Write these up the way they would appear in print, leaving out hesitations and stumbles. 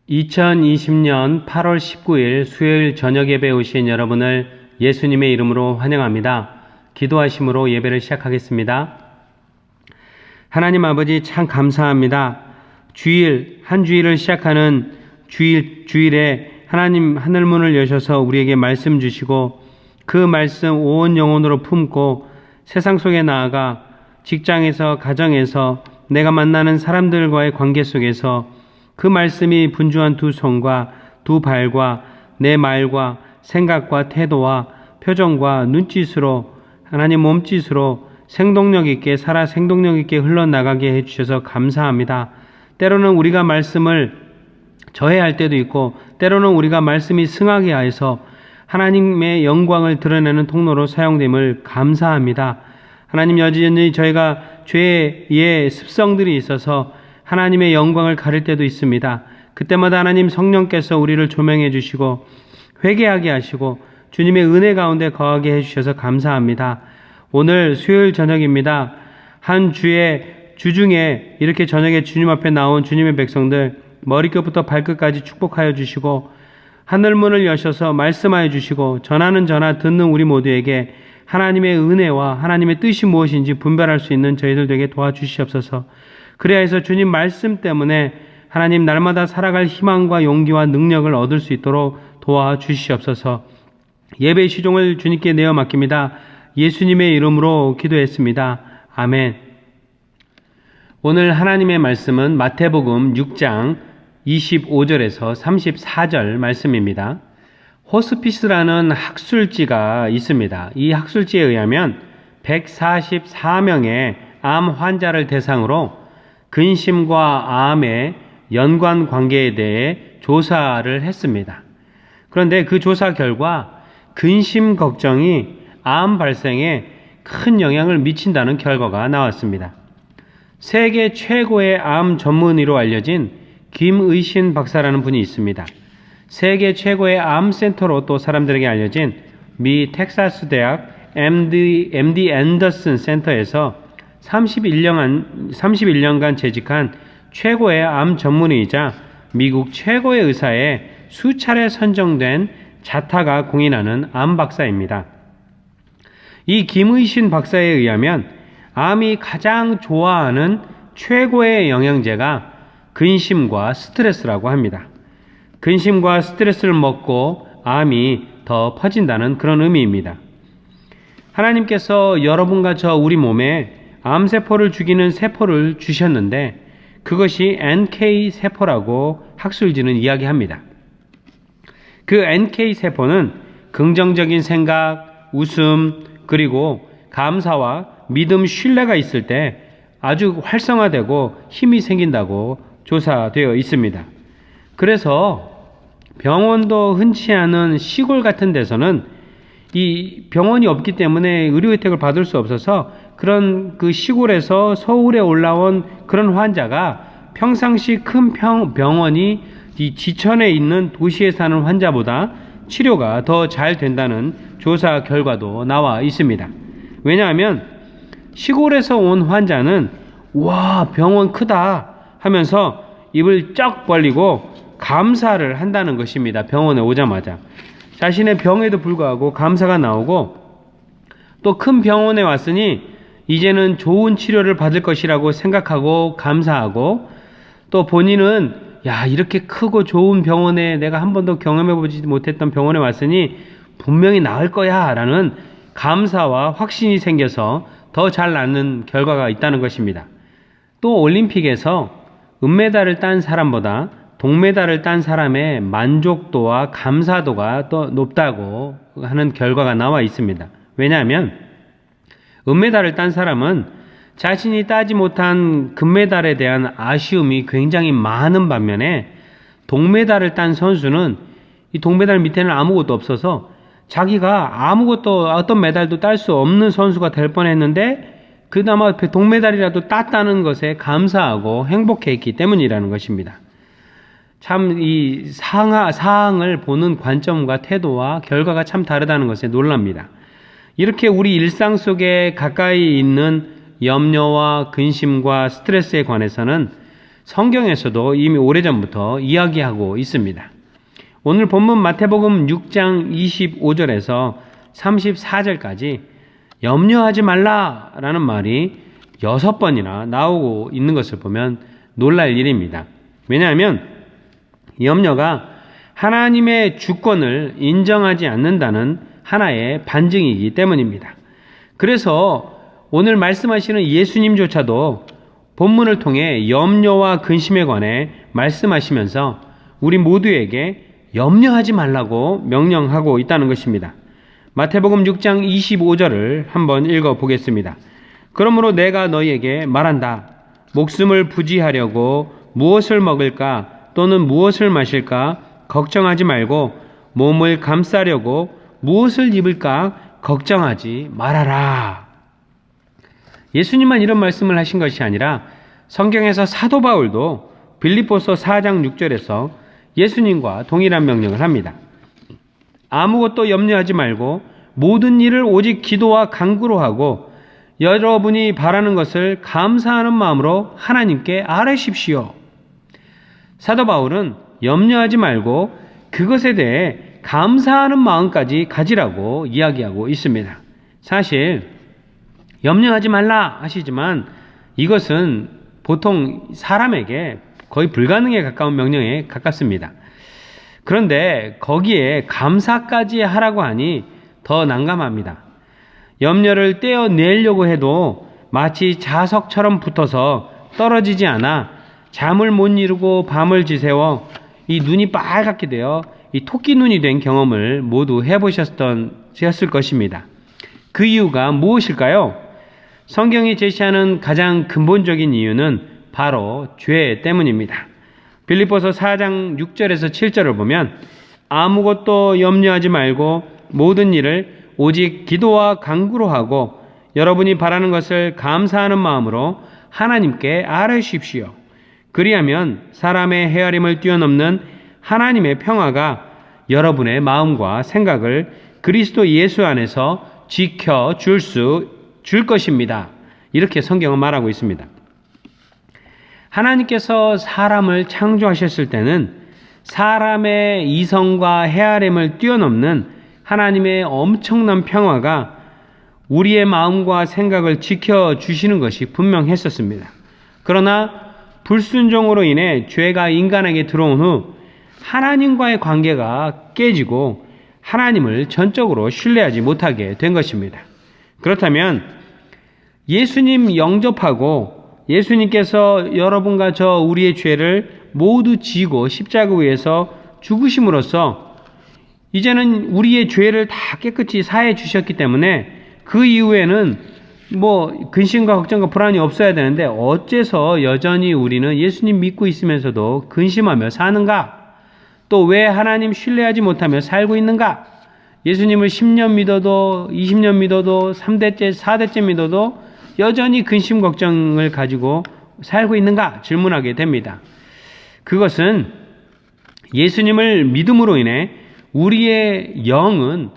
2020년 8월 19일 수요일 저녁 예배에 오신 여러분을 예수님의 이름으로 환영합니다. 기도하심으로 예배를 시작하겠습니다. 하나님 아버지 참 감사합니다. 한 주일을 시작하는 주일에 하나님 하늘문을 여셔서 우리에게 말씀 주시고 그 말씀 온 영혼으로 품고 세상 속에 나아가 직장에서 가정에서 내가 만나는 사람들과의 관계 속에서 그 말씀이 분주한 두 손과 두 발과 내 말과 생각과 태도와 표정과 눈짓으로 하나님 몸짓으로 생동력 있게 살아 생동력 있게 흘러나가게 해주셔서 감사합니다. 때로는 우리가 말씀을 저해할 때도 있고 때로는 우리가 말씀이 승하게 하여서 하나님의 영광을 드러내는 통로로 사용됨을 감사합니다. 하나님 여전히 저희가 죄의 습성들이 있어서 하나님의 영광을 가릴 때도 있습니다. 그때마다 하나님 성령께서 우리를 조명해 주시고 회개하게 하시고 주님의 은혜 가운데 거하게 해주셔서 감사합니다. 오늘 수요일 저녁입니다. 한 주의 주중에 이렇게 저녁에 주님 앞에 나온 주님의 백성들 머리끝부터 발끝까지 축복하여 주시고 하늘문을 여셔서 말씀하여 주시고 전하는 전하 듣는 우리 모두에게 하나님의 은혜와 하나님의 뜻이 무엇인지 분별할 수 있는 저희들 되게 도와주시옵소서. 그래야 해서 주님 말씀 때문에 하나님 날마다 살아갈 희망과 용기와 능력을 얻을 수 있도록 도와주시옵소서. 예배 시종을 주님께 내어 맡깁니다. 예수님의 이름으로 기도했습니다. 아멘. 오늘 하나님의 말씀은 마태복음 6장 25절에서 34절 말씀입니다. 호스피스라는 학술지가 있습니다. 이 학술지에 의하면 144명의 암 환자를 대상으로 근심과 암의 연관 관계에 대해 조사를 했습니다. 그런데 그 조사 결과 근심 걱정이 암 발생에 큰 영향을 미친다는 결과가 나왔습니다. 세계 최고의 암 전문의로 알려진 김의신 박사라는 분이 있습니다. 세계 최고의 암 센터로 또 사람들에게 알려진 미 텍사스 대학 MD 앤더슨 센터에서 31년간 재직한 최고의 암 전문의이자 미국 최고의 의사에 수차례 선정된 자타가 공인하는 암 박사입니다. 이 김의신 박사에 의하면 암이 가장 좋아하는 최고의 영양제가 근심과 스트레스라고 합니다. 근심과 스트레스를 먹고 암이 더 퍼진다는 그런 의미입니다. 하나님께서 여러분과 저 우리 몸에 암세포를 죽이는 세포를 주셨는데 그것이 NK세포라고 학술지는 이야기합니다. 그 NK세포는 긍정적인 생각, 웃음, 그리고 감사와 믿음, 신뢰가 있을 때 아주 활성화되고 힘이 생긴다고 조사되어 있습니다. 그래서 병원도 흔치 않은 시골 같은 데서는 이 병원이 없기 때문에 의료 혜택을 받을 수 없어서 그런 그 시골에서 서울에 올라온 그런 환자가 평상시 큰 병원이 이 지천에 있는 도시에 사는 환자보다 치료가 더 잘 된다는 조사 결과도 나와 있습니다. 왜냐하면 시골에서 온 환자는 와 병원 크다 하면서 입을 쩍 벌리고 감사를 한다는 것입니다. 병원에 오자마자 자신의 병에도 불구하고 감사가 나오고 또 큰 병원에 왔으니 이제는 좋은 치료를 받을 것이라고 생각하고 감사하고 또 본인은 야 이렇게 크고 좋은 병원에 내가 한 번도 경험해보지 못했던 병원에 왔으니 분명히 나을 거야 라는 감사와 확신이 생겨서 더 잘 낫는 결과가 있다는 것입니다. 또 올림픽에서 은메달을 딴 사람보다 동메달을 딴 사람의 만족도와 감사도가 더 높다고 하는 결과가 나와 있습니다. 왜냐하면 은메달을 딴 사람은 자신이 따지 못한 금메달에 대한 아쉬움이 굉장히 많은 반면에 동메달을 딴 선수는 이 동메달 밑에는 아무것도 없어서 자기가 아무것도 어떤 메달도 딸 수 없는 선수가 될 뻔했는데 그나마 동메달이라도 땄다는 것에 감사하고 행복했기 때문이라는 것입니다. 참 이 사항을 보는 관점과 태도와 결과가 참 다르다는 것에 놀랍니다. 이렇게 우리 일상 속에 가까이 있는 염려와 근심과 스트레스에 관해서는 성경에서도 이미 오래전부터 이야기하고 있습니다. 오늘 본문 마태복음 6장 25절에서 34절까지 염려하지 말라라는 말이 6번이나 나오고 있는 것을 보면 놀랄 일입니다. 왜냐하면 염려가 하나님의 주권을 인정하지 않는다는 하나의 반증이기 때문입니다. 그래서 오늘 말씀하시는 예수님조차도 본문을 통해 염려와 근심에 관해 말씀하시면서 우리 모두에게 염려하지 말라고 명령하고 있다는 것입니다. 마태복음 6장 25절을 한번 읽어보겠습니다. 그러므로 내가 너희에게 말한다. 목숨을 부지하려고 무엇을 먹을까 또는 무엇을 마실까 걱정하지 말고 몸을 감싸려고 무엇을 입을까 걱정하지 말아라. 예수님만 이런 말씀을 하신 것이 아니라 성경에서 사도 바울도 빌립보서 4장 6절에서 예수님과 동일한 명령을 합니다. 아무것도 염려하지 말고 모든 일을 오직 기도와 간구로 하고 여러분이 바라는 것을 감사하는 마음으로 하나님께 아뢰십시오. 사도 바울은 염려하지 말고 그것에 대해 감사하는 마음까지 가지라고 이야기하고 있습니다. 사실 염려하지 말라 하시지만 이것은 보통 사람에게 거의 불가능에 가까운 명령에 가깝습니다. 그런데 거기에 감사까지 하라고 하니 더 난감합니다. 염려를 떼어내려고 해도 마치 자석처럼 붙어서 떨어지지 않아 잠을 못 이루고 밤을 지새워 이 눈이 빨갛게 되어 이 토끼 눈이 된 경험을 모두 해보셨을 것입니다. 그 이유가 무엇일까요? 성경이 제시하는 가장 근본적인 이유는 바로 죄 때문입니다. 빌립보서 4장 6절에서 7절을 보면 아무것도 염려하지 말고 모든 일을 오직 기도와 간구로 하고 여러분이 바라는 것을 감사하는 마음으로 하나님께 아뢰십시오. 그리하면 사람의 헤아림을 뛰어넘는 하나님의 평화가 여러분의 마음과 생각을 그리스도 예수 안에서 지켜줄 것입니다. 이렇게 성경은 말하고 있습니다. 하나님께서 사람을 창조하셨을 때는 사람의 이성과 헤아림을 뛰어넘는 하나님의 엄청난 평화가 우리의 마음과 생각을 지켜주시는 것이 분명했었습니다. 그러나 불순종으로 인해 죄가 인간에게 들어온 후 하나님과의 관계가 깨지고 하나님을 전적으로 신뢰하지 못하게 된 것입니다. 그렇다면 예수님 영접하고 예수님께서 여러분과 저 우리의 죄를 모두 지고 십자가 위에서 죽으심으로써 이제는 우리의 죄를 다 깨끗이 사해 주셨기 때문에 그 이후에는 근심과 걱정과 불안이 없어야 되는데 어째서 여전히 우리는 예수님 믿고 있으면서도 근심하며 사는가? 또 왜 하나님 신뢰하지 못하며 살고 있는가? 예수님을 10년 믿어도 20년 믿어도 3대째 4대째 믿어도 여전히 근심 걱정을 가지고 살고 있는가? 질문하게 됩니다. 그것은 예수님을 믿음으로 인해 우리의 영은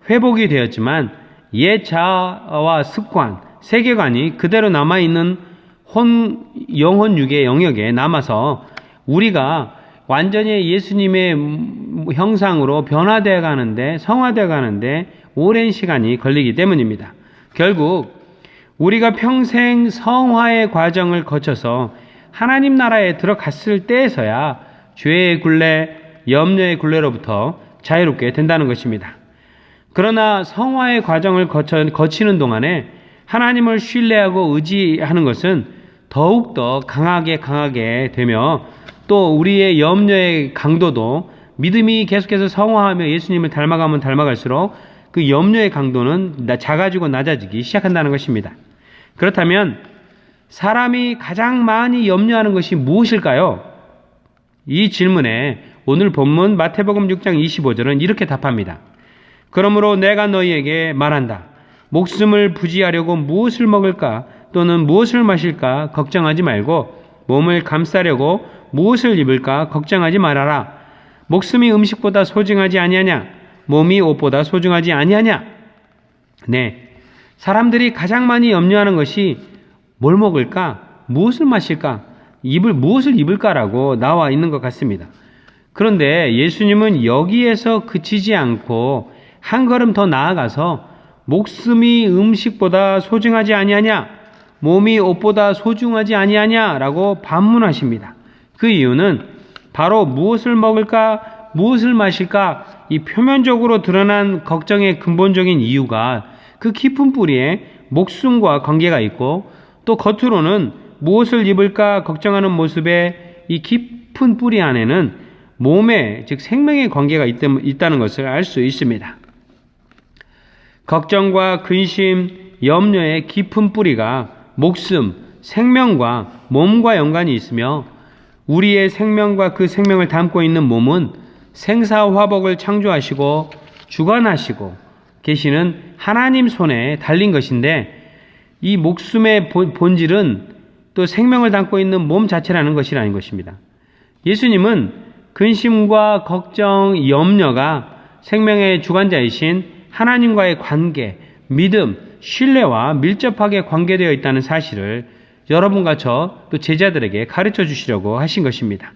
회복이 되었지만 옛 자아와 습관, 세계관이 그대로 남아있는 영혼 육의 영역에 남아서 우리가 완전히 예수님의 형상으로 변화되어 가는데, 성화되어 가는데 오랜 시간이 걸리기 때문입니다. 결국 우리가 평생 성화의 과정을 거쳐서 하나님 나라에 들어갔을 때에서야 죄의 굴레, 염려의 굴레로부터 자유롭게 된다는 것입니다. 그러나 성화의 과정을 거치는 동안에 하나님을 신뢰하고 의지하는 것은 더욱더 강하게 되며 또 우리의 염려의 강도도 믿음이 계속해서 성화하며 예수님을 닮아가면 닮아갈수록 그 염려의 강도는 작아지고 낮아지기 시작한다는 것입니다. 그렇다면 사람이 가장 많이 염려하는 것이 무엇일까요? 이 질문에 오늘 본문 마태복음 6장 25절은 이렇게 답합니다. 그러므로 내가 너희에게 말한다. 목숨을 부지하려고 무엇을 먹을까 또는 무엇을 마실까 걱정하지 말고 몸을 감싸려고 무엇을 입을까 걱정하지 말아라. 목숨이 음식보다 소중하지 아니하냐? 몸이 옷보다 소중하지 아니하냐? 네, 사람들이 가장 많이 염려하는 것이 뭘 먹을까? 무엇을 마실까? 무엇을 입을까라고 나와 있는 것 같습니다. 그런데 예수님은 여기에서 그치지 않고 한 걸음 더 나아가서 목숨이 음식보다 소중하지 아니하냐? 몸이 옷보다 소중하지 아니하냐라고 반문하십니다. 그 이유는 바로 무엇을 먹을까, 무엇을 마실까, 이 표면적으로 드러난 걱정의 근본적인 이유가 그 깊은 뿌리에 목숨과 관계가 있고, 또 겉으로는 무엇을 입을까 걱정하는 모습에 이 깊은 뿌리 안에는 몸의, 즉 생명의 관계가 있다는 것을 알 수 있습니다. 걱정과 근심, 염려의 깊은 뿌리가 목숨, 생명과 몸과 연관이 있으며, 우리의 생명과 그 생명을 담고 있는 몸은 생사화복을 창조하시고 주관하시고 계시는 하나님 손에 달린 것인데, 이 목숨의 본질은 또 생명을 담고 있는 몸 자체라는 것이라는 것입니다. 예수님은 근심과 걱정, 염려가 생명의 주관자이신 하나님과의 관계, 믿음, 신뢰와 밀접하게 관계되어 있다는 사실을 여러분과 저 또 제자들에게 가르쳐 주시려고 하신 것입니다.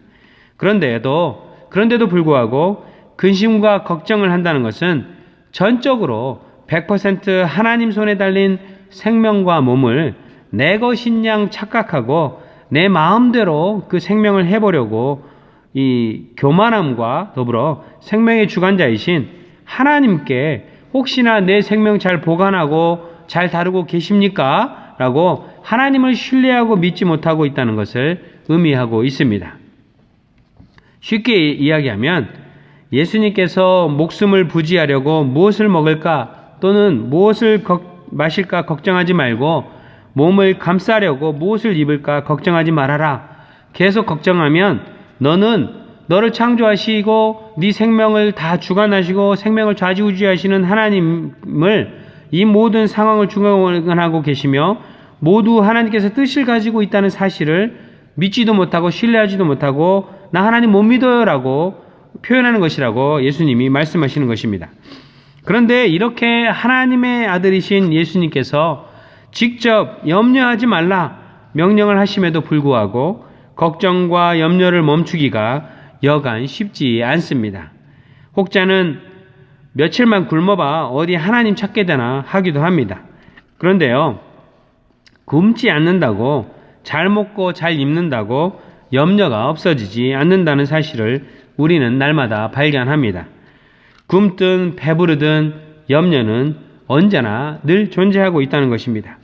그런데도 불구하고 근심과 걱정을 한다는 것은 전적으로 100% 하나님 손에 달린 생명과 몸을 내 것인 양 착각하고 내 마음대로 그 생명을 해보려고 이 교만함과 더불어 생명의 주관자이신 하나님께 혹시나 내 생명 잘 보관하고 잘 다루고 계십니까? 라고 하나님을 신뢰하고 믿지 못하고 있다는 것을 의미하고 있습니다. 쉽게 이야기하면 예수님께서 목숨을 부지하려고 무엇을 먹을까 또는 무엇을 마실까 걱정하지 말고 몸을 감싸려고 무엇을 입을까 걱정하지 말아라. 계속 걱정하면 너를 창조하시고 네 생명을 다 주관하시고 생명을 좌지우지하시는 하나님을 이 모든 상황을 주관하고 계시며 모두 하나님께서 뜻을 가지고 있다는 사실을 믿지도 못하고 신뢰하지도 못하고 나 하나님 못 믿어요라고 표현하는 것이라고 예수님이 말씀하시는 것입니다. 그런데 이렇게 하나님의 아들이신 예수님께서 직접 염려하지 말라 명령을 하심에도 불구하고 걱정과 염려를 멈추기가 여간 쉽지 않습니다. 혹자는 며칠만 굶어봐 어디 하나님 찾게 되나 하기도 합니다. 그런데요, 굶지 않는다고 잘 먹고 잘 입는다고 염려가 없어지지 않는다는 사실을 우리는 날마다 발견합니다. 굶든 배부르든 염려는 언제나 늘 존재하고 있다는 것입니다.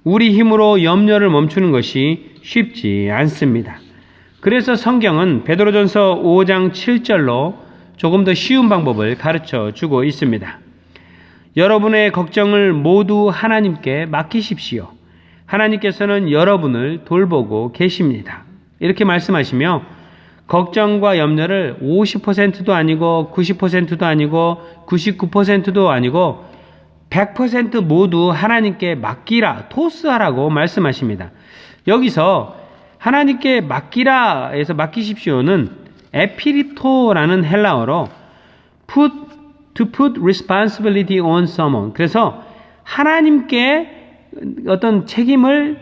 우리 힘으로 염려를 멈추는 것이 쉽지 않습니다. 그래서 성경은 베드로전서 5장 7절로 조금 더 쉬운 방법을 가르쳐 주고 있습니다. 여러분의 걱정을 모두 하나님께 맡기십시오. 하나님께서는 여러분을 돌보고 계십니다. 이렇게 말씀하시며 걱정과 염려를 50%도 아니고 90%도 아니고 99%도 아니고 100% 모두 하나님께 맡기라, 토스하라고 말씀하십니다. 여기서 하나님께 맡기라에서 맡기십시오는 에피리토라는 헬라어로 to put responsibility on someone. 그래서 하나님께 어떤 책임을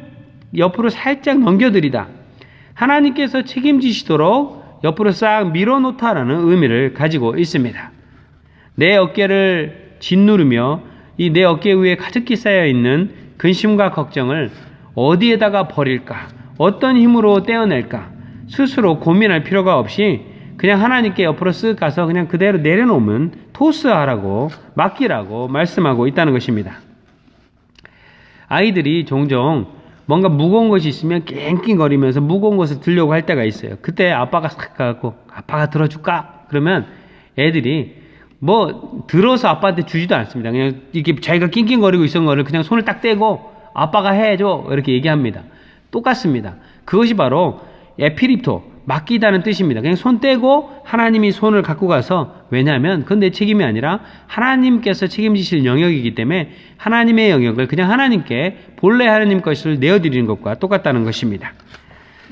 옆으로 살짝 넘겨드리다. 하나님께서 책임지시도록 옆으로 싹 밀어놓다라는 의미를 가지고 있습니다. 내 어깨를 짓누르며 이 내 어깨 위에 가득히 쌓여있는 근심과 걱정을 어디에다가 버릴까? 어떤 힘으로 떼어낼까? 스스로 고민할 필요가 없이 그냥 하나님께 옆으로 쓱 가서 그냥 그대로 내려놓으면 토스하라고 맡기라고 말씀하고 있다는 것입니다. 아이들이 종종 뭔가 무거운 것이 있으면 낑낑거리면서 무거운 것을 들려고 할 때가 있어요. 그때 아빠가 싹 가고 아빠가 들어줄까? 그러면 애들이 들어서 아빠한테 주지도 않습니다. 그냥 이렇게 자기가 낑낑거리고 있었던 거를 그냥 손을 딱 떼고 아빠가 해줘 이렇게 얘기합니다. 똑같습니다. 그것이 바로 에피립토, 맡기다는 뜻입니다. 그냥 손 떼고 하나님이 손을 갖고 가서, 왜냐하면 그건 내 책임이 아니라 하나님께서 책임지실 영역이기 때문에 하나님의 영역을 그냥 하나님께 본래 하나님 것을 내어드리는 것과 똑같다는 것입니다.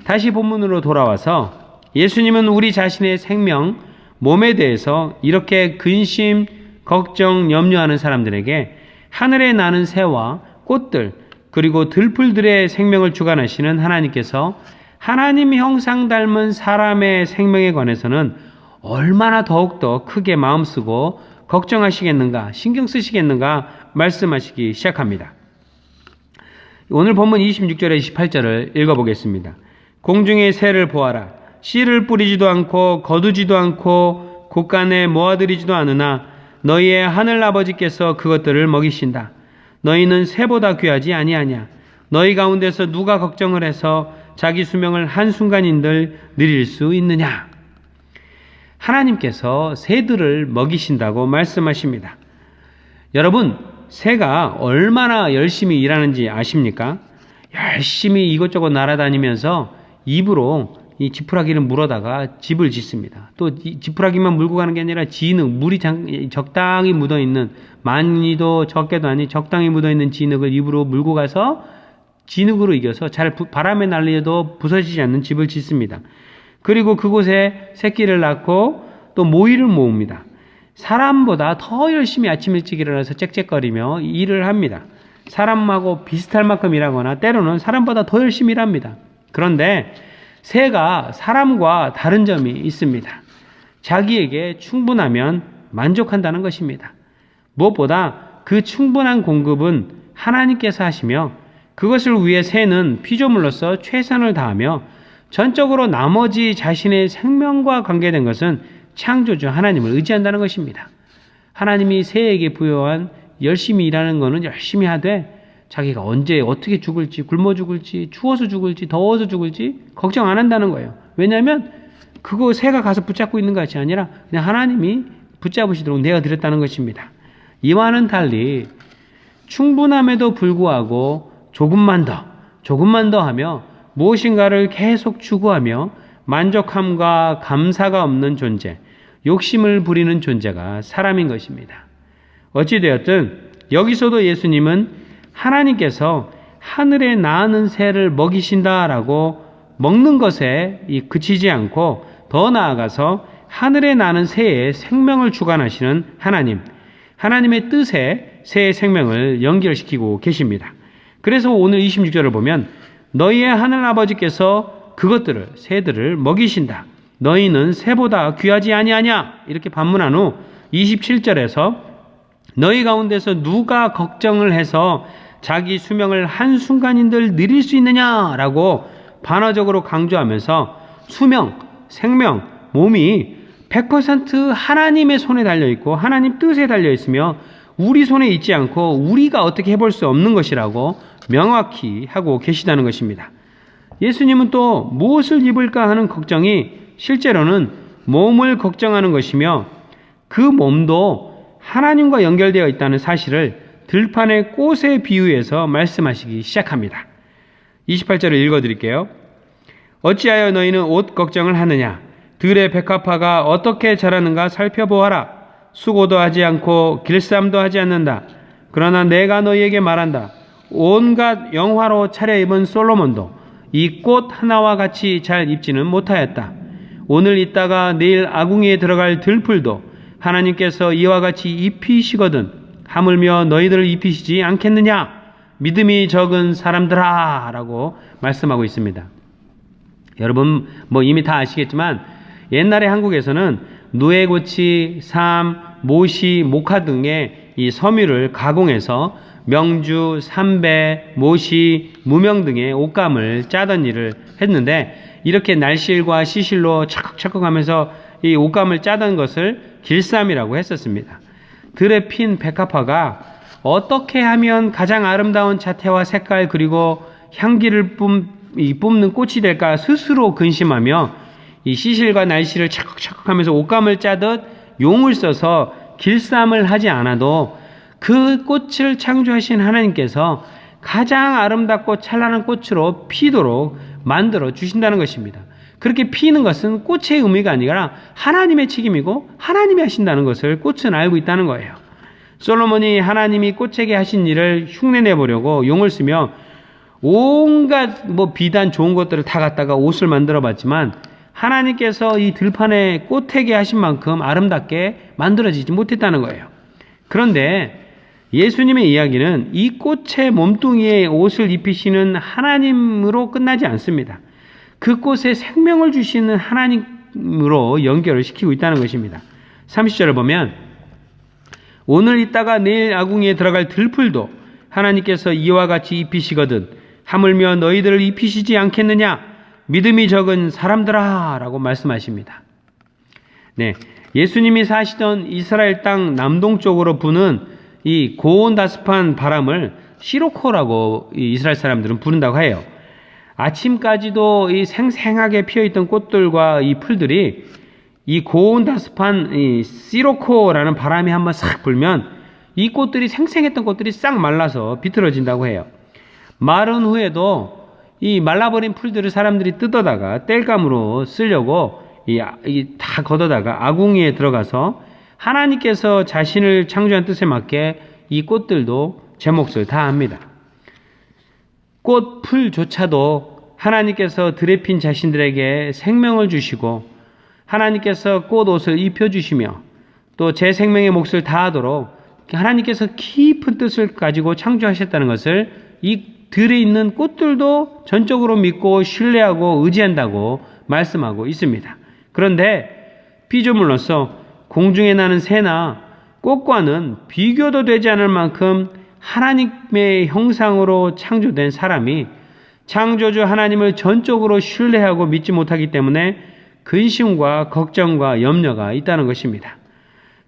다시 본문으로 돌아와서 예수님은 우리 자신의 생명, 몸에 대해서 이렇게 근심, 걱정, 염려하는 사람들에게 하늘에 나는 새와 꽃들, 그리고 들풀들의 생명을 주관하시는 하나님께서 하나님 형상 닮은 사람의 생명에 관해서는 얼마나 더욱더 크게 마음 쓰고 걱정하시겠는가, 신경 쓰시겠는가 말씀하시기 시작합니다. 오늘 본문 26절에 28절을 읽어보겠습니다. 공중의 새를 보아라. 씨를 뿌리지도 않고 거두지도 않고 곳간에 모아들이지도 않으나 너희의 하늘 아버지께서 그것들을 먹이신다. 너희는 새보다 귀하지 아니하냐. 너희 가운데서 누가 걱정을 해서 자기 수명을 한순간인들 누릴 수 있느냐. 하나님께서 새들을 먹이신다고 말씀하십니다. 여러분, 새가 얼마나 열심히 일하는지 아십니까? 열심히 이것저것 날아다니면서 입으로 이 지푸라기를 물어다가 집을 짓습니다. 또 이 지푸라기만 물고 가는 게 아니라 진흙, 물이 적당히 묻어있는, 많이도 적게도 아니 적당히 묻어있는 진흙을 입으로 물고 가서 진흙으로 이겨서 잘 바람에 날려도 부서지지 않는 집을 짓습니다. 그리고 그곳에 새끼를 낳고 또 모이를 모읍니다. 사람보다 더 열심히 아침 일찍 일어나서 짹짹거리며 일을 합니다. 사람하고 비슷할 만큼 일하거나 때로는 사람보다 더 열심히 일합니다. 그런데 새가 사람과 다른 점이 있습니다. 자기에게 충분하면 만족한다는 것입니다. 무엇보다 그 충분한 공급은 하나님께서 하시며 그것을 위해 새는 피조물로서 최선을 다하며 전적으로 나머지 자신의 생명과 관계된 것은 창조주 하나님을 의지한다는 것입니다. 하나님이 새에게 부여한 열심히 일하는 것은 열심히 하되 자기가 언제 어떻게 죽을지, 굶어 죽을지, 추워서 죽을지, 더워서 죽을지 걱정 안 한다는 거예요. 왜냐하면 그거 새가 가서 붙잡고 있는 것이 아니라 그냥 하나님이 붙잡으시도록 내어드렸다는 것입니다. 이와는 달리 충분함에도 불구하고 조금만 더 하며 무엇인가를 계속 추구하며 만족함과 감사가 없는 존재, 욕심을 부리는 존재가 사람인 것입니다. 어찌되었든 여기서도 예수님은 하나님께서 하늘에 나는 새를 먹이신다라고 먹는 것에 그치지 않고 더 나아가서 하늘에 나는 새의 생명을 주관하시는 하나님의 뜻에 새의 생명을 연결시키고 계십니다. 그래서 오늘 26절을 보면 너희의 하늘 아버지께서 그것들을 새들을 먹이신다. 너희는 새보다 귀하지 아니하냐? 이렇게 반문한 후 27절에서 너희 가운데서 누가 걱정을 해서 자기 수명을 한순간인들 누릴 수 있느냐라고 반어적으로 강조하면서 수명, 생명, 몸이 100% 하나님의 손에 달려있고 하나님 뜻에 달려있으며 우리 손에 있지 않고 우리가 어떻게 해볼 수 없는 것이라고 명확히 하고 계시다는 것입니다. 예수님은 또 무엇을 입을까 하는 걱정이 실제로는 몸을 걱정하는 것이며 그 몸도 하나님과 연결되어 있다는 사실을 들판의 꽃에 비유해서 말씀하시기 시작합니다. 28절을 읽어드릴게요. 어찌하여 너희는 옷 걱정을 하느냐? 들의 백합화가 어떻게 자라는가 살펴보아라. 수고도 하지 않고 길쌈도 하지 않는다. 그러나 내가 너희에게 말한다. 온갖 영화로 차려입은 솔로몬도 이 꽃 하나와 같이 잘 입지는 못하였다. 오늘 있다가 내일 아궁이에 들어갈 들풀도 하나님께서 이와 같이 입히시거든 하물며 너희들을 입히시지 않겠느냐? 믿음이 적은 사람들아 라고 말씀하고 있습니다. 여러분 이미 다 아시겠지만 옛날에 한국에서는 누에고치, 삼, 모시, 모카 등의 이 섬유를 가공해서 명주, 삼배, 모시, 무명 등의 옷감을 짜던 일을 했는데 이렇게 날실과 시실로 척척 하면서 이 옷감을 짜던 것을 길쌈이라고 했었습니다. 들에 핀 백합화가 어떻게 하면 가장 아름다운 자태와 색깔 그리고 향기를 뿜는 꽃이 될까 스스로 근심하며 이 시실과 날실을 척척 하면서 옷감을 짜듯 용을 써서 길쌈을 하지 않아도 그 꽃을 창조하신 하나님께서 가장 아름답고 찬란한 꽃으로 피도록 만들어 주신다는 것입니다. 그렇게 피는 것은 꽃의 의미가 아니라 하나님의 책임이고 하나님이 하신다는 것을 꽃은 알고 있다는 거예요. 솔로몬이 하나님이 꽃에게 하신 일을 흉내내 보려고 용을 쓰며 온갖 비단 좋은 것들을 다 갖다가 옷을 만들어 봤지만 하나님께서 이 들판에 꽃에게 하신 만큼 아름답게 만들어지지 못했다는 거예요. 그런데 예수님의 이야기는 이 꽃의 몸뚱이에 옷을 입히시는 하나님으로 끝나지 않습니다. 그 꽃에 생명을 주시는 하나님으로 연결을 시키고 있다는 것입니다. 30절을 보면 오늘 있다가 내일 아궁이에 들어갈 들풀도 하나님께서 이와 같이 입히시거든 하물며 너희들을 입히시지 않겠느냐 믿음이 적은 사람들아 라고 말씀하십니다. 네, 예수님이 사시던 이스라엘 땅 남동쪽으로 부는 이 고온다습한 바람을 시로코라고 이스라엘 사람들은 부른다고 해요. 아침까지도 이 생생하게 피어있던 꽃들과 이 풀들이 이 고온다습한 이 시로코라는 바람이 한번 싹 불면 이 꽃들이 생생했던 꽃들이 싹 말라서 비틀어진다고 해요. 마른 후에도 이 말라버린 풀들을 사람들이 뜯어다가 땔감으로 쓰려고 다 걷어다가 아궁이에 들어가서 하나님께서 자신을 창조한 뜻에 맞게 이 꽃들도 제 몫을 다합니다. 꽃, 풀조차도 하나님께서 드레핀 자신들에게 생명을 주시고 하나님께서 꽃옷을 입혀주시며 또 제 생명의 몫을 다하도록 하나님께서 깊은 뜻을 가지고 창조하셨다는 것을 이 들에 있는 꽃들도 전적으로 믿고 신뢰하고 의지한다고 말씀하고 있습니다. 그런데 피조물로서 공중에 나는 새나 꽃과는 비교도 되지 않을 만큼 하나님의 형상으로 창조된 사람이 창조주 하나님을 전적으로 신뢰하고 믿지 못하기 때문에 근심과 걱정과 염려가 있다는 것입니다.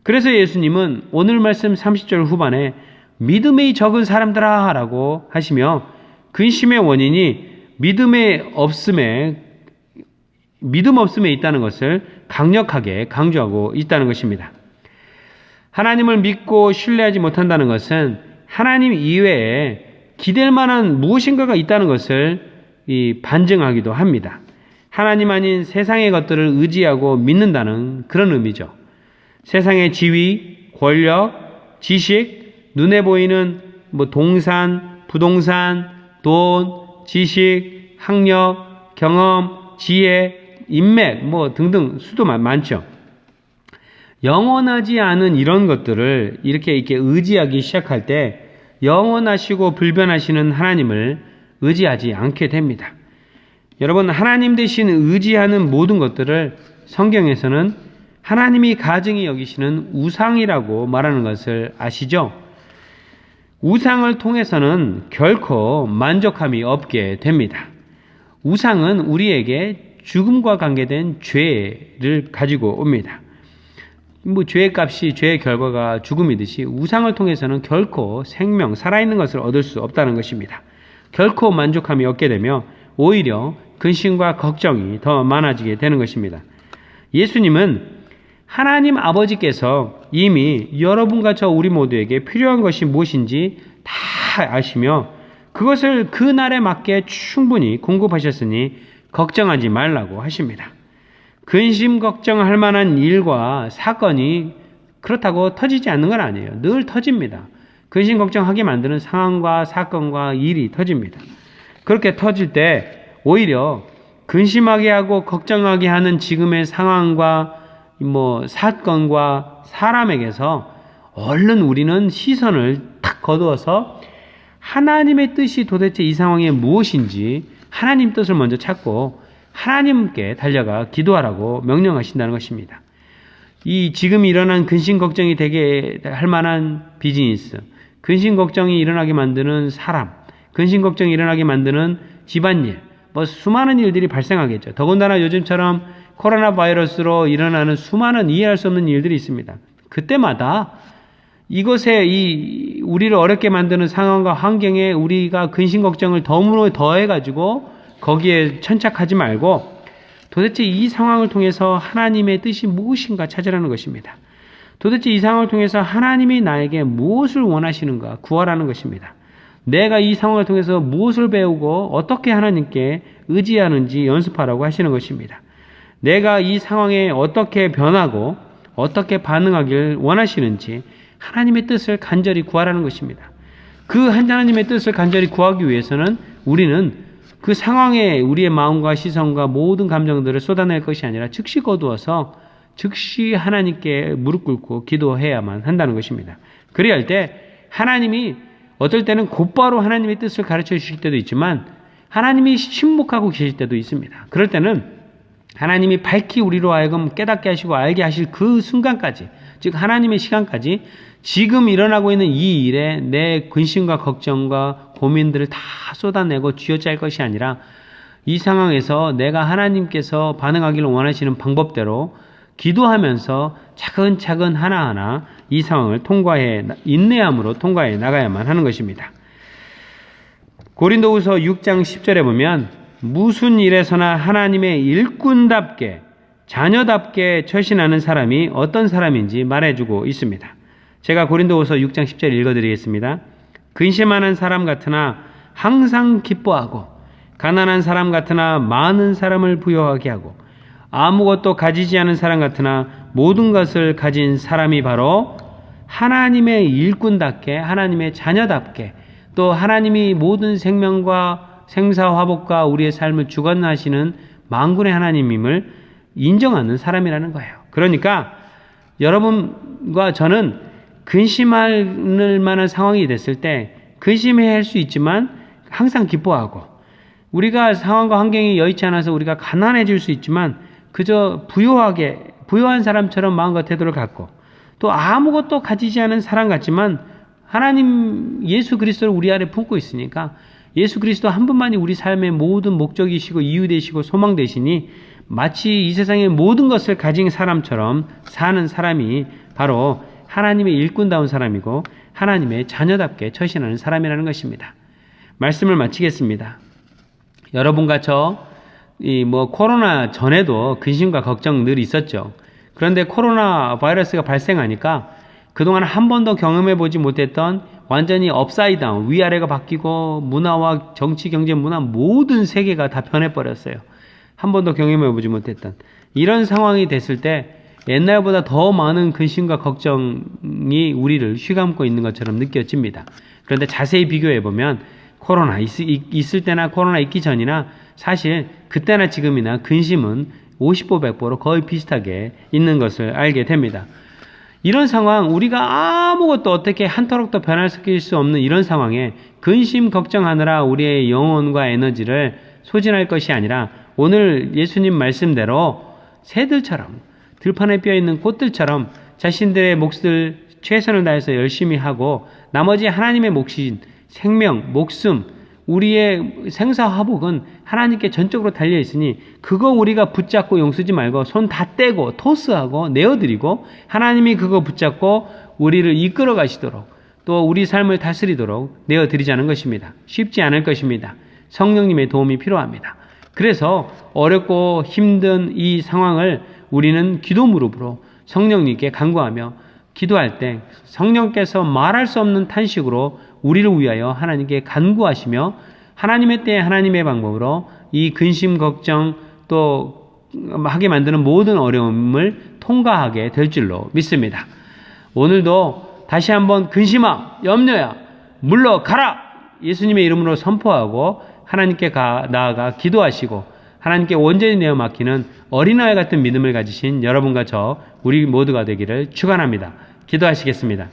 그래서 예수님은 오늘 말씀 30절 후반에 믿음이 적은 사람들아 라고 하시며 근심의 원인이 믿음 없음에 있다는 것을 강력하게 강조하고 있다는 것입니다. 하나님을 믿고 신뢰하지 못한다는 것은 하나님 이외에 기댈 만한 무엇인가가 있다는 것을 반증하기도 합니다. 하나님 아닌 세상의 것들을 의지하고 믿는다는 그런 의미죠. 세상의 지위, 권력, 지식, 눈에 보이는 동산, 부동산, 돈, 지식, 학력, 경험, 지혜, 인맥 등등 수도 많죠. 영원하지 않은 이런 것들을 이렇게 의지하기 시작할 때 영원하시고 불변하시는 하나님을 의지하지 않게 됩니다. 여러분, 하나님 대신 의지하는 모든 것들을 성경에서는 하나님이 가증히 여기시는 우상이라고 말하는 것을 아시죠? 우상을 통해서는 결코 만족함이 없게 됩니다. 우상은 우리에게 죽음과 관계된 죄를 가지고 옵니다. 죄의 값이, 죄의 결과가 죽음이듯이 우상을 통해서는 결코 생명, 살아있는 것을 얻을 수 없다는 것입니다. 결코 만족함이 없게 되며 오히려 근심과 걱정이 더 많아지게 되는 것입니다. 예수님은 하나님 아버지께서 이미 여러분과 저 우리 모두에게 필요한 것이 무엇인지 다 아시며 그것을 그 날에 맞게 충분히 공급하셨으니 걱정하지 말라고 하십니다. 근심 걱정할 만한 일과 사건이 그렇다고 터지지 않는 건 아니에요. 늘 터집니다. 근심 걱정하게 만드는 상황과 사건과 일이 터집니다. 그렇게 터질 때 오히려 근심하게 하고 걱정하게 하는 지금의 상황과 사건과 사람에게서 얼른 우리는 시선을 탁 거두어서 하나님의 뜻이 도대체 이 상황에 무엇인지 하나님 뜻을 먼저 찾고 하나님께 달려가 기도하라고 명령하신다는 것입니다. 이 지금 일어난 근심 걱정이 되게 할 만한 비즈니스, 근심 걱정이 일어나게 만드는 사람, 근심 걱정이 일어나게 만드는 집안일, 수많은 일들이 발생하겠죠. 더군다나 요즘처럼 코로나 바이러스로 일어나는 수많은 이해할 수 없는 일들이 있습니다. 그때마다 이것에 우리를 어렵게 만드는 상황과 환경에 우리가 근심 걱정을 덤으로 더해가지고 거기에 천착하지 말고 도대체 이 상황을 통해서 하나님의 뜻이 무엇인가 찾으라는 것입니다. 도대체 이 상황을 통해서 하나님이 나에게 무엇을 원하시는가 구하라는 것입니다. 내가 이 상황을 통해서 무엇을 배우고 어떻게 하나님께 의지하는지 연습하라고 하시는 것입니다. 내가 이 상황에 어떻게 변하고 어떻게 반응하길 원하시는지 하나님의 뜻을 간절히 구하라는 것입니다. 그 하나님의 뜻을 간절히 구하기 위해서는 우리는 그 상황에 우리의 마음과 시선과 모든 감정들을 쏟아낼 것이 아니라 즉시 거두어서 즉시 하나님께 무릎 꿇고 기도해야만 한다는 것입니다. 그래야 할 때 하나님이 어떨 때는 곧바로 하나님의 뜻을 가르쳐 주실 때도 있지만 하나님이 침묵하고 계실 때도 있습니다. 그럴 때는 하나님이 밝히 우리로 하여금 깨닫게 하시고 알게 하실 그 순간까지, 즉 하나님의 시간까지 지금 일어나고 있는 이 일에 내 근심과 걱정과 고민들을 다 쏟아내고 쥐어짤 것이 아니라 이 상황에서 내가 하나님께서 반응하기를 원하시는 방법대로 기도하면서 차근차근 하나하나 이 상황을 인내함으로 통과해 나가야만 하는 것입니다. 고린도후서 6장 10절에 보면 무슨 일에서나 하나님의 일꾼답게 자녀답게 처신하는 사람이 어떤 사람인지 말해주고 있습니다. 제가 고린도후서 6장 10절 읽어드리겠습니다. 근심하는 사람 같으나 항상 기뻐하고 가난한 사람 같으나 많은 사람을 부유하게 하고 아무것도 가지지 않은 사람 같으나 모든 것을 가진 사람이 바로 하나님의 일꾼답게 하나님의 자녀답게 또 하나님이 모든 생명과 생사화복과 우리의 삶을 주관하시는 만군의 하나님임을 인정하는 사람이라는 거예요. 그러니까 여러분과 저는 근심할 만한 상황이 됐을 때 근심해야 할 수 있지만 항상 기뻐하고 우리가 상황과 환경이 여의치 않아서 우리가 가난해질 수 있지만 그저 부유한 사람처럼 마음과 태도를 갖고 또 아무것도 가지지 않은 사람 같지만 하나님 예수 그리스도를 우리 안에 품고 있으니까 예수 그리스도 한 분만이 우리 삶의 모든 목적이시고 이유 되시고 소망 되시니 마치 이 세상의 모든 것을 가진 사람처럼 사는 사람이 바로 하나님의 일꾼다운 사람이고 하나님의 자녀답게 처신하는 사람이라는 것입니다. 말씀을 마치겠습니다. 여러분과 코로나 전에도 근심과 걱정 늘 있었죠. 그런데 코로나 바이러스가 발생하니까 그동안 한 번도 경험해보지 못했던 완전히 업사이드 다운, 위아래가 바뀌고 문화와 정치, 경제, 문화 모든 세계가 다 변해버렸어요. 한 번도 경험해보지 못했던 이런 상황이 됐을 때 옛날보다 더 많은 근심과 걱정이 우리를 휘감고 있는 것처럼 느껴집니다. 그런데 자세히 비교해보면 코로나 있을 때나 코로나 있기 전이나 사실 그때나 지금이나 근심은 50보 100보로 거의 비슷하게 있는 것을 알게 됩니다. 이런 상황, 우리가 아무것도 어떻게 한터럭도 변화시킬 수 없는 이런 상황에 근심 걱정하느라 우리의 영혼과 에너지를 소진할 것이 아니라 오늘 예수님 말씀대로 새들처럼 들판에 피어있는 꽃들처럼 자신들의 몫을 최선을 다해서 열심히 하고 나머지 하나님의 몫인 생명, 목숨, 우리의 생사화복은 하나님께 전적으로 달려있으니 그거 우리가 붙잡고 용쓰지 말고 손 다 떼고 토스하고 내어드리고 하나님이 그거 붙잡고 우리를 이끌어 가시도록 또 우리 삶을 다스리도록 내어드리자는 것입니다. 쉽지 않을 것입니다. 성령님의 도움이 필요합니다. 그래서 어렵고 힘든 이 상황을 우리는 기도 무릎으로 성령님께 간구하며 기도할 때 성령께서 말할 수 없는 탄식으로 우리를 위하여 하나님께 간구하시며 하나님의 때에 하나님의 방법으로 이 근심 걱정 또 하게 만드는 모든 어려움을 통과하게 될 줄로 믿습니다. 오늘도 다시 한번 근심아 염려야 물러가라 예수님의 이름으로 선포하고 하나님께 나아가 기도하시고 하나님께 온전히 내어 맡기는 어린아이 같은 믿음을 가지신 여러분과 우리 모두가 되기를 축원합니다. 기도하시겠습니다.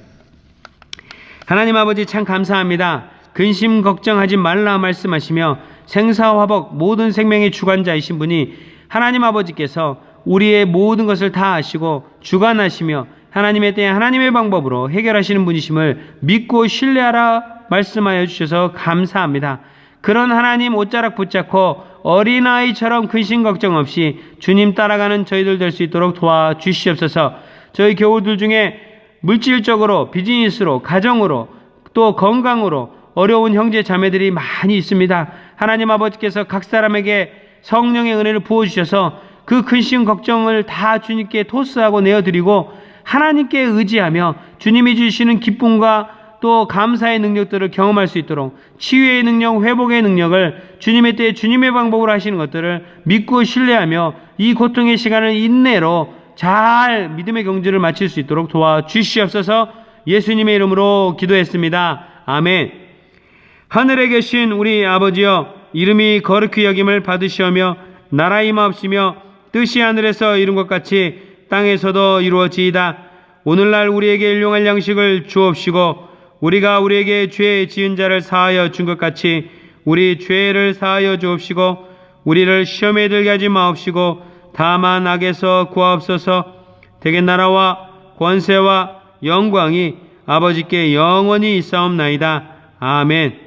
하나님 아버지 참 감사합니다. 근심 걱정하지 말라 말씀하시며 생사화복 모든 생명의 주관자이신 분이 하나님 아버지께서 우리의 모든 것을 다 아시고 주관하시며 하나님의 때에 하나님의 방법으로 해결하시는 분이심을 믿고 신뢰하라 말씀하여 주셔서 감사합니다. 그런 하나님 옷자락 붙잡고 어린아이처럼 근심 걱정 없이 주님 따라가는 저희들 될 수 있도록 도와주시옵소서. 저희 교우들 중에 물질적으로 비즈니스로 가정으로 또 건강으로 어려운 형제 자매들이 많이 있습니다. 하나님 아버지께서 각 사람에게 성령의 은혜를 부어주셔서 그 근심 걱정을 다 주님께 토스하고 내어드리고 하나님께 의지하며 주님이 주시는 기쁨과 또 감사의 능력들을 경험할 수 있도록 치유의 능력, 회복의 능력을 주님의 때에 주님의 방법으로 하시는 것들을 믿고 신뢰하며 이 고통의 시간을 인내로 잘 믿음의 경주를 마칠 수 있도록 도와주시옵소서. 예수님의 이름으로 기도했습니다. 아멘. 하늘에 계신 우리 아버지여 이름이 거룩히 여김을 받으시오며 나라 임하옵시며 뜻이 하늘에서 이룬 것 같이 땅에서도 이루어지이다. 오늘날 우리에게 일용할 양식을 주옵시고 우리가 우리에게 죄 지은 자를 사하여 준 것 같이 우리 죄를 사하여 주옵시고 우리를 시험에 들게 하지 마옵시고 다만 악에서 구하옵소서. 대개 나라와 권세와 영광이 아버지께 영원히 있사옵나이다. 아멘.